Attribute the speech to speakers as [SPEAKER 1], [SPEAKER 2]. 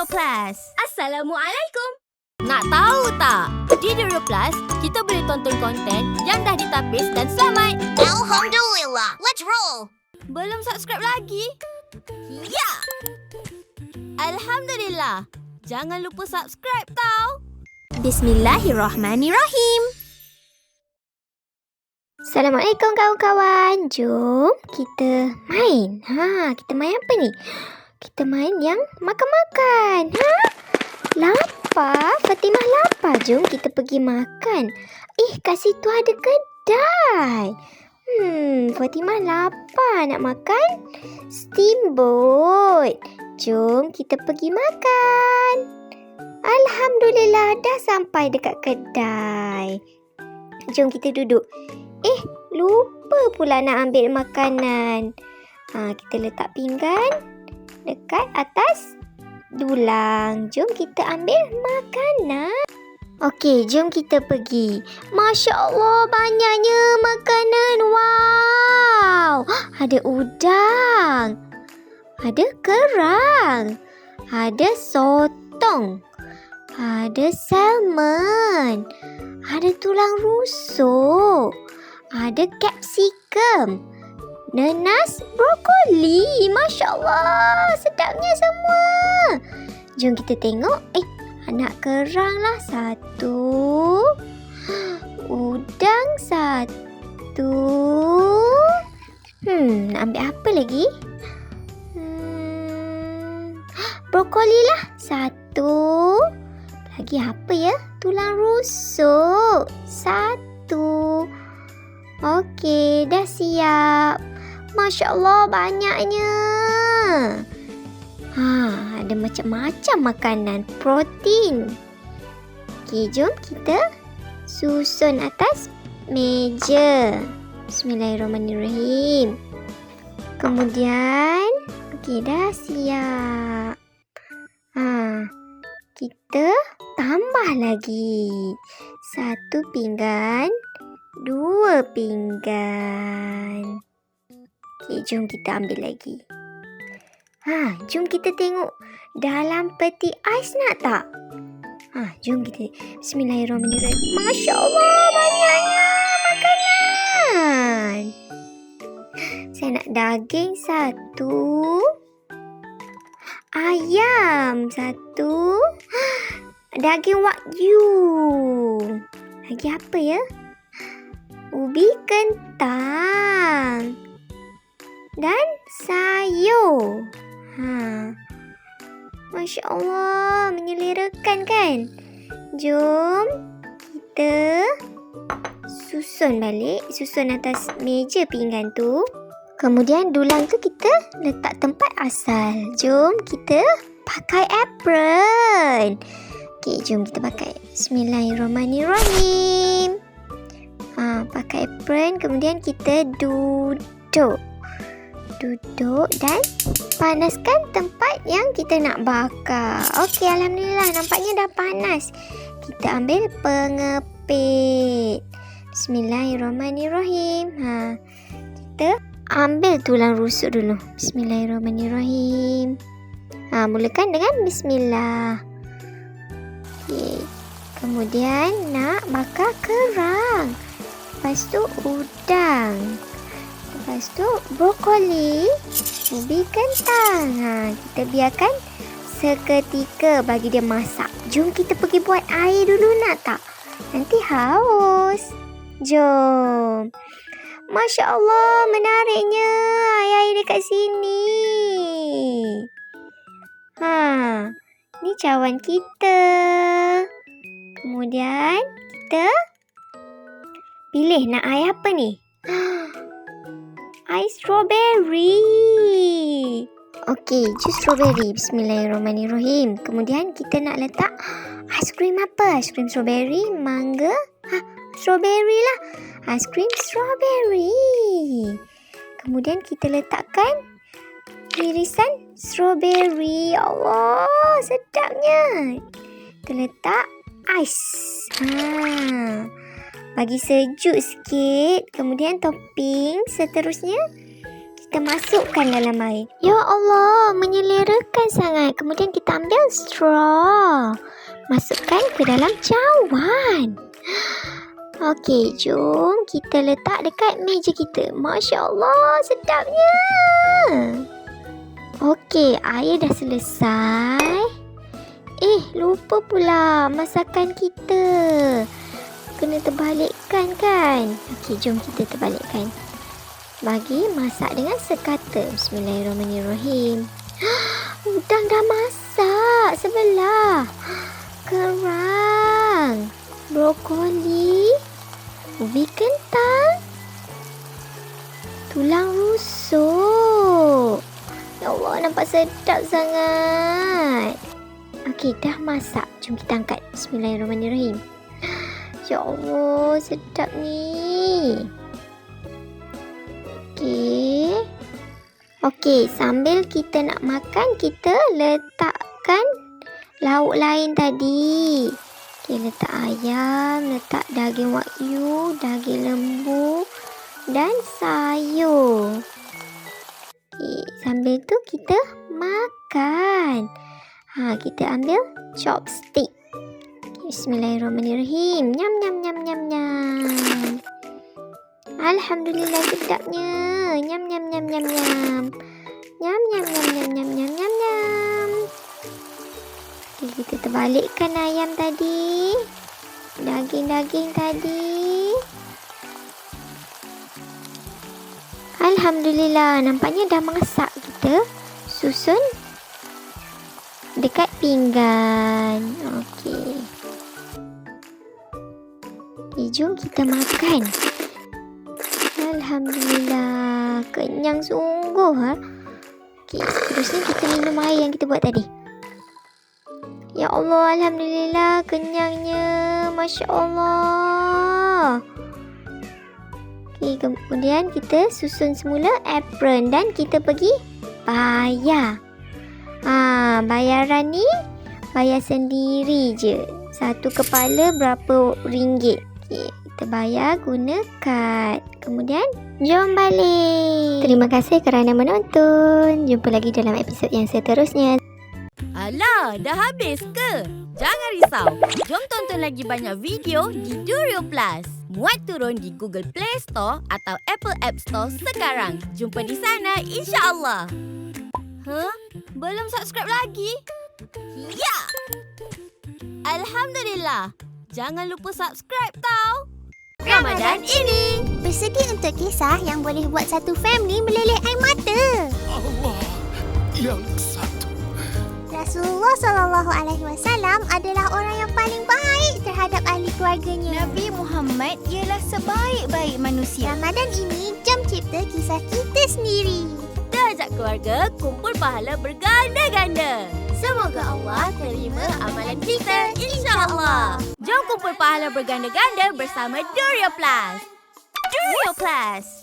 [SPEAKER 1] Duro Plus.
[SPEAKER 2] Assalamualaikum.
[SPEAKER 1] Nak tahu tak? Di Duro Plus, kita boleh tonton konten yang dah ditapis dan selamat.
[SPEAKER 2] Alhamdulillah. Let's roll.
[SPEAKER 1] Belum subscribe lagi? Ya! Alhamdulillah. Jangan lupa subscribe tau. Bismillahirrahmanirrahim.
[SPEAKER 3] Assalamualaikum kawan-kawan. Jom kita main. Kita main apa ni? Kita main yang makan-makan. Lapar? Fatimah lapar. Jom kita pergi makan. Kat situ ada kedai. Fatimah lapar nak makan steamboat. Jom kita pergi makan. Alhamdulillah dah sampai dekat kedai. Jom kita duduk. Lupa pula nak ambil makanan. Kita letak pinggan dekat atas dulang. Jom kita ambil makanan. Okey, jom kita pergi. Masya Allah, banyaknya makanan. Wow! Ada udang. Ada kerang. Ada sotong. Ada salmon. Ada tulang rusuk. Ada capsicum. Nanas, brokoli. Masya Allah, sedapnya semua. Jom kita tengok. Anak kerang lah satu. Udang satu. Nak ambil apa lagi? Brokoli lah satu. Lagi apa ya? Tulang rusuk satu. Okey, dah siap. Masya Allah, banyaknya. Ada macam-macam makanan protein. Okey, jom kita susun atas meja. Bismillahirrahmanirrahim. Kemudian, okey, dah siap. Kita tambah lagi. Satu pinggan. 2 pinggan. Okey, jom kita ambil lagi. Jom kita tengok dalam peti ais nak tak? Jom kita. Bismillahirrahmanirrahim. Masya Allah, banyaknya makanan. Saya nak daging satu. Ayam satu. Daging wagyu. Lagi apa ya? Ubi kentang. Dan sayur. Masya Allah, menyelerakan kan? Jom kita susun balik. Susun atas meja pinggan tu. Kemudian dulang tu kita letak tempat asal. Jom kita pakai apron. Okey, jom kita pakai. Bismillahirrahmanirrahim. Pakai apron. Kemudian kita duduk. Duduk dan panaskan tempat yang kita nak bakar. Okey, Alhamdulillah nampaknya dah panas. Kita ambil pengepit. Bismillahirrahmanirrahim. Kita ambil tulang rusuk dulu. Bismillahirrahmanirrahim. Mulakan dengan bismillah. Okay. Kemudian nak bakar kerang. Lepas tu udang. Lepas tu brokoli. Ubi kentang. Kita biarkan seketika bagi dia masak. Jom kita pergi buat air dulu nak tak? Nanti haus. Jom. Masya Allah, menariknya air-air dekat sini. Ni cawan kita. Kemudian kita pilih nak air apa ni? Air strawberry. Okey, jus strawberry. Bismillahirrahmanirrahim. Kemudian kita nak letak aiskrim apa? Aiskrim strawberry, mangga. Strawberry lah. Aiskrim strawberry. Kemudian kita letakkan irisan strawberry. Allah, sedapnya. Kita letak ais. Bagi sejuk sikit. Kemudian topping seterusnya kita masukkan dalam air. Ya Allah, menyelerakan sangat. Kemudian kita ambil straw. Masukkan ke dalam cawan. Okey, jom kita letak dekat meja kita. Masya Allah, sedapnya. Okey, air dah selesai. Lupa pula masakan kita. Kena terbalikkan kan? Okey, jom kita terbalikkan. Bagi masak dengan sekata. Bismillahirrahmanirrahim. Udang dah masak sebelah. Kerang, brokoli, ubi kentang, tulang rusuk. Ya Allah, nampak sedap sangat. Okey, dah masak. Jom kita angkat. Bismillahirrahmanirrahim. Ya Allah, sedap ni. Okey, sambil kita nak makan, kita letakkan lauk lain tadi. Okey, letak ayam, letak daging wagyu, daging lembu dan sayur. Okey, sambil tu kita makan. Kita ambil chopstick. Bismillahirrahmanirrahim. Nyam nyam nyam nyam nyam. Alhamdulillah sedapnya. Nyam nyam nyam nyam nyam. Nyam nyam nyam nyam nyam nyam nyam nyam. Okay, kita terbalikkan ayam tadi. Daging-daging tadi. Alhamdulillah, nampaknya dah masak. Kita susun dekat pinggan. Okey. Jom kita makan. Alhamdulillah, kenyang sungguh. Okey, seterusnya kita minum air yang kita buat tadi. Ya Allah, alhamdulillah, kenyangnya. Masya Allah. Okey, kemudian kita susun semula apron dan kita pergi bayar. Bayaran ni bayar sendiri je. Satu kepala berapa ringgit. Okay, kita bayar guna kad. Kemudian jom balik. Terima kasih kerana menonton. Jumpa lagi dalam episod yang seterusnya.
[SPEAKER 1] Alah, dah habis ke? Jangan risau. Jom tonton lagi banyak video di Durio Plus. Muat turun di Google Play Store atau Apple App Store sekarang. Jumpa di sana, insya-Allah. Belum subscribe lagi? Ya! Alhamdulillah. Jangan lupa subscribe tau. Ramadan ini
[SPEAKER 2] Bersedia untuk kisah yang boleh buat satu family meleleh air mata.
[SPEAKER 4] Allah yang satu.
[SPEAKER 2] Rasulullah SAW adalah orang yang paling baik terhadap ahli keluarganya.
[SPEAKER 5] Nabi Muhammad ialah sebaik-baik manusia.
[SPEAKER 2] Ramadan ini, jom cipta kisah kita sendiri.
[SPEAKER 1] kita ajak keluarga kumpul pahala berganda-ganda. Semoga Allah terima amalan kita, insya-Allah. Jom kumpul pahala berganda-ganda bersama Durio Plus. Durio Plus.